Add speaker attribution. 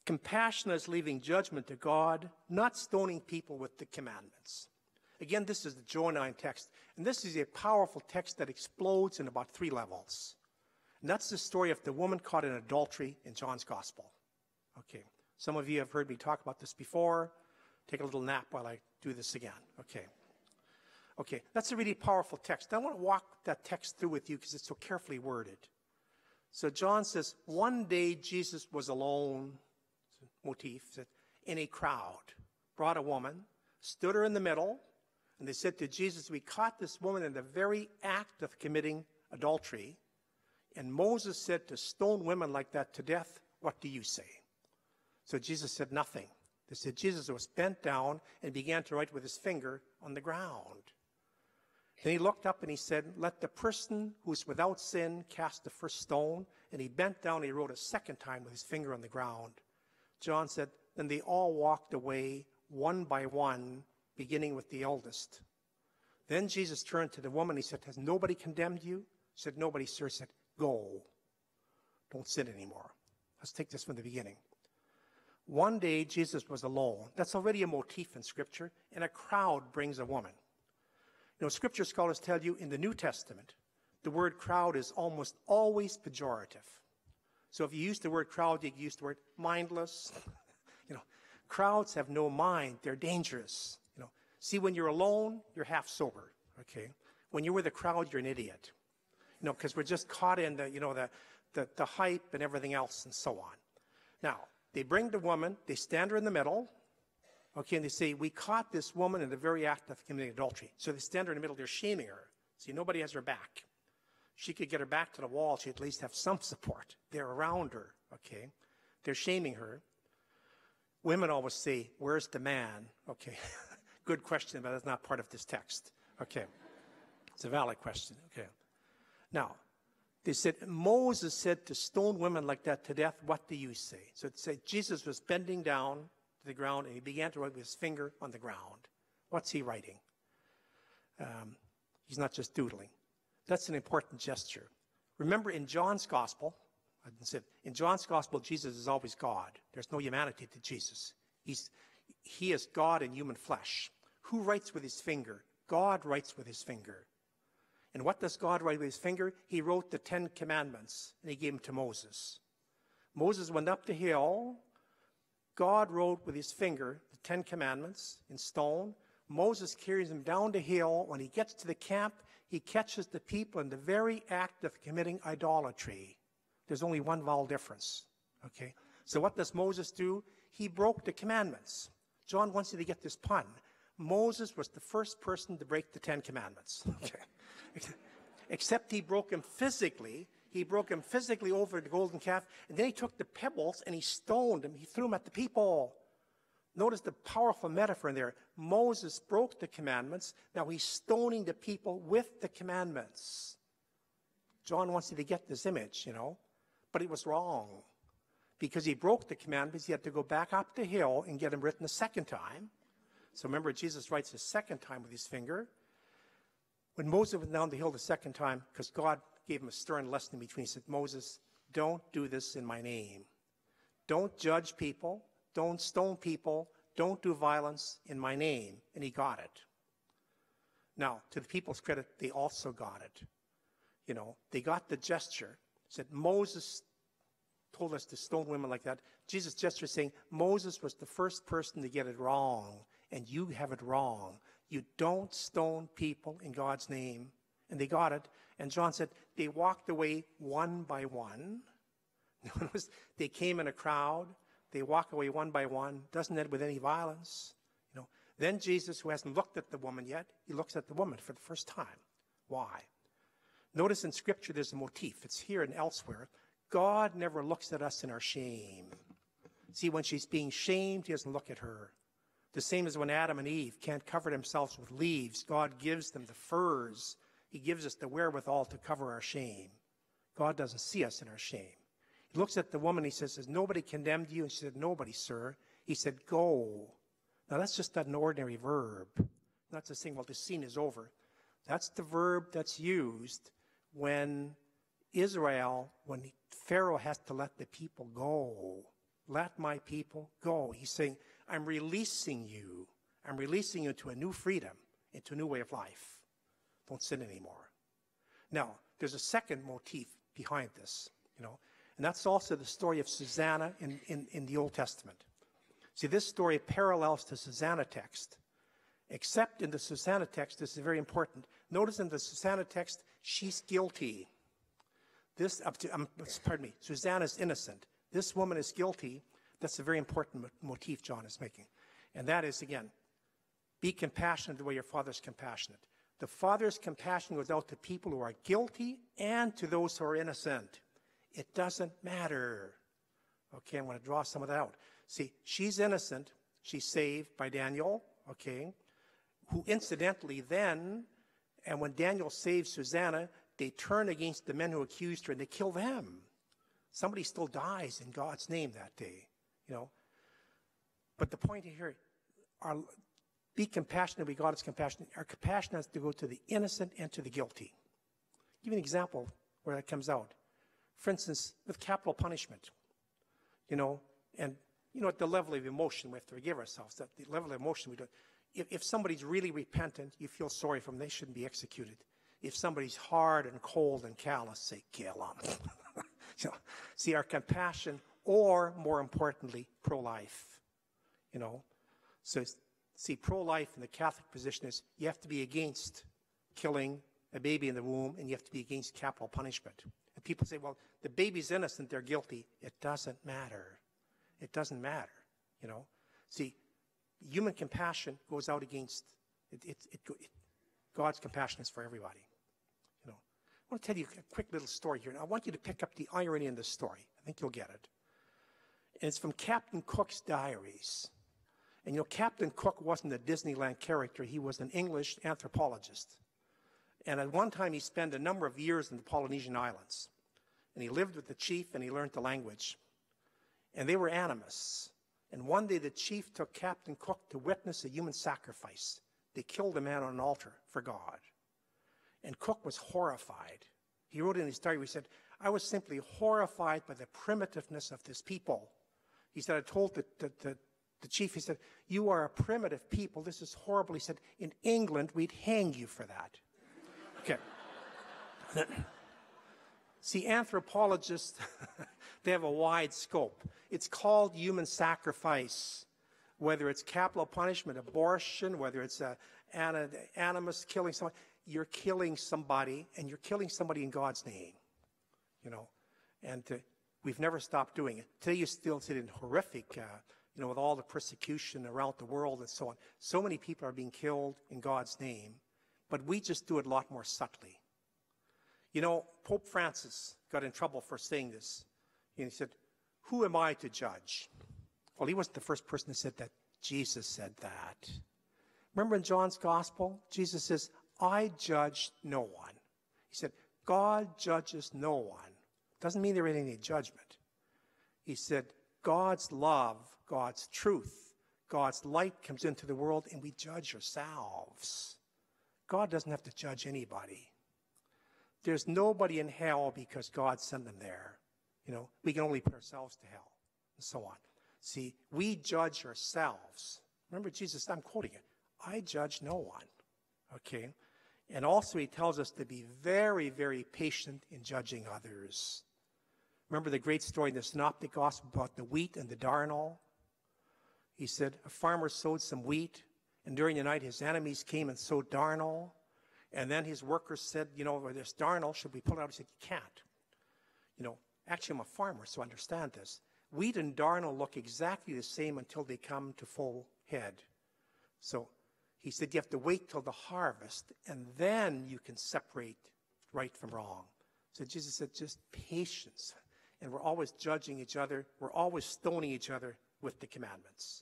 Speaker 1: Compassion is leaving judgment to God, not stoning people with the commandments. Again, this is the Joel 9 text, and this is a powerful text that explodes in about 3 levels. And that's the story of the woman caught in adultery in John's Gospel. Okay, some of you have heard me talk about this before. Take a little nap while I do this again. Okay, that's a really powerful text. I want to walk that text through with you because it's so carefully worded. So John says, one day Jesus was alone, motif, in a crowd, brought a woman, stood her in the middle, and they said to Jesus, we caught this woman in the very act of committing adultery, and Moses said to stone women like that to death. What do you say? So Jesus said nothing. They said Jesus was bent down and began to write with his finger on the ground. Then he looked up and he said, let the person who's without sin cast the first stone. And he bent down and he wrote a second time with his finger on the ground. John said, then they all walked away one by one, beginning with the eldest. Then Jesus turned to the woman. He said, has nobody condemned you? She said, nobody, sir. He said, go. Don't sin anymore. Let's take this from the beginning. One day Jesus was alone. That's already a motif in Scripture. And a crowd brings a woman. You know, Scripture scholars tell you in the New Testament, the word crowd is almost always pejorative. So if you use the word crowd, you can use the word mindless. You know, crowds have no mind. They're dangerous. You know, see, when you're alone, you're half sober. Okay, when you're with a crowd, you're an idiot. You know, because we're just caught in the hype and everything else and so on. Now, they bring the woman. They stand her in the middle. Okay, and they say, we caught this woman in the very act of committing adultery. So they stand her in the middle. They're shaming her. See, nobody has her back. She could get her back to the wall. She'd at least have some support. They're around her, okay? They're shaming her. Women always say, where's the man? Okay, good question, but that's not part of this text. Okay, it's a valid question, okay. Now, they said, Moses said to stone women like that to death, what do you say? So it said Jesus was bending down to the ground, and he began to write with his finger on the ground. What's he writing? He's not just doodling. That's an important gesture. Remember, in John's Gospel, in John's Gospel, Jesus is always God. There's no humanity to Jesus. He is God in human flesh. Who writes with his finger? God writes with his finger. And what does God write with his finger? He wrote the 10 Commandments, and he gave them to Moses. Moses went up the hill. God wrote with his finger the 10 Commandments in stone. Moses carries them down the hill. When he gets to the camp, he catches the people in the very act of committing idolatry. There's only one vowel difference. Okay? So what does Moses do? He broke the commandments. John wants you to get this pun. Moses was the first person to break the 10 Commandments. Okay? Except he broke them physically. He broke him physically over the golden calf, and then he took the pebbles and he stoned them. He threw them at the people. Notice the powerful metaphor in there. Moses broke the commandments. Now he's stoning the people with the commandments. John wants you to get this image, you know. But it was wrong. Because he broke the commandments, he had to go back up the hill and get them written a second time. So remember, Jesus writes a second time with his finger. When Moses went down the hill the second time, because God gave him a stern lesson in between, he said, Moses, don't do this in my name. Don't judge people. Don't stone people. Don't do violence in my name. And he got it. Now, to the people's credit, they also got it. You know, they got the gesture. Said, Moses told us to stone women like that. Jesus' gesture saying, Moses was the first person to get it wrong, and you have it wrong. You don't stone people in God's name. And they got it. And John said, they walked away one by one. Notice they came in a crowd. They walk away one by one. Doesn't end with any violence. You know. Then Jesus, who hasn't looked at the woman yet, he looks at the woman for the first time. Why? Notice in Scripture there's a motif. It's here and elsewhere. God never looks at us in our shame. See, when she's being shamed, he doesn't look at her. The same as when Adam and Eve can't cover themselves with leaves. God gives them the furs. He gives us the wherewithal to cover our shame. God doesn't see us in our shame. He looks at the woman, he says, has nobody condemned you? And she said, nobody, sir. He said, go. Now that's just not an ordinary verb. Not just saying, well, the scene is over. That's the verb that's used when Pharaoh has to let the people go. let my people go. He's saying, I'm releasing you. I'm releasing you into a new freedom, into a new way of life. Don't sin anymore. Now, there's a second motif behind this, and that's also the story of Susanna in the Old Testament. See, this story parallels the Susanna text, except in the Susanna text, this is very important. Notice in the Susanna text, she's guilty. Susanna's innocent. This woman is guilty. That's a very important motif John is making. And that is, again, be compassionate the way your Father's compassionate. The Father's compassion goes out to people who are guilty and to those who are innocent. It doesn't matter. Okay, I'm going to draw some of that out. See, she's innocent. She's saved by Daniel, okay, who incidentally then, and when Daniel saves Susanna, they turn against the men who accused her and they kill them. Somebody still dies in God's name that day, But the point here, be compassionate the way God is compassionate. Our compassion has to go to the innocent and to the guilty. I'll give you an example where that comes out. For instance, with capital punishment, and at the level of emotion, we have to forgive ourselves. That the level of emotion we do. If somebody's really repentant, you feel sorry for them, they shouldn't be executed. If somebody's hard and cold and callous, say, kill them. See, our compassion, or more importantly, pro-life. So see, pro-life in the Catholic position is you have to be against killing a baby in the womb, and you have to be against capital punishment. And people say, well, the baby's innocent, they're guilty. It doesn't matter. It doesn't matter, See, human compassion goes out against, God's compassion is for everybody, I want to tell you a quick little story here. And I want you to pick up the irony in this story. I think you'll get it. And it's from Captain Cook's diaries. And Captain Cook wasn't a Disneyland character. He was an English anthropologist. And at one time, he spent a number of years in the Polynesian Islands. And he lived with the chief, and he learned the language. And they were animists. And one day, the chief took Captain Cook to witness a human sacrifice. They killed a man on an altar for God. And Cook was horrified. He wrote in his diary, he said, I was simply horrified by the primitiveness of this people. He said, I told the chief, he said, you are a primitive people. This is horrible. He said, in England, we'd hang you for that. Okay. See, anthropologists, they have a wide scope. It's called human sacrifice, whether it's capital punishment, abortion, whether it's animus killing someone. You're killing somebody, and you're killing somebody in God's name, And we've never stopped doing it. Today you still see it in horrific, with all the persecution around the world and so on. So many people are being killed in God's name, but we just do it a lot more subtly. Pope Francis got in trouble for saying this. And he said, who am I to judge? Well, he wasn't the first person who said that. Jesus said that. Remember in John's Gospel, Jesus says, I judge no one. He said, God judges no one. Doesn't mean there ain't any judgment. He said, God's love, God's truth, God's light comes into the world, and we judge ourselves. God doesn't have to judge anybody. There's nobody in hell because God sent them there. We can only put ourselves to hell, and so on. See, we judge ourselves. Remember Jesus, I'm quoting it, I judge no one. Okay? And also he tells us to be very, very patient in judging others. Remember the great story in the Synoptic Gospel about the wheat and the darnel? He said, a farmer sowed some wheat, and during the night his enemies came and sowed darnel. And then his workers said, this darnel, should we pull it out? He said, you can't. Actually, I'm a farmer, so I understand this. Wheat and darnel look exactly the same until they come to full head. So he said, you have to wait till the harvest, and then you can separate right from wrong. So Jesus said, just patience. And we're always judging each other. We're always stoning each other with the commandments.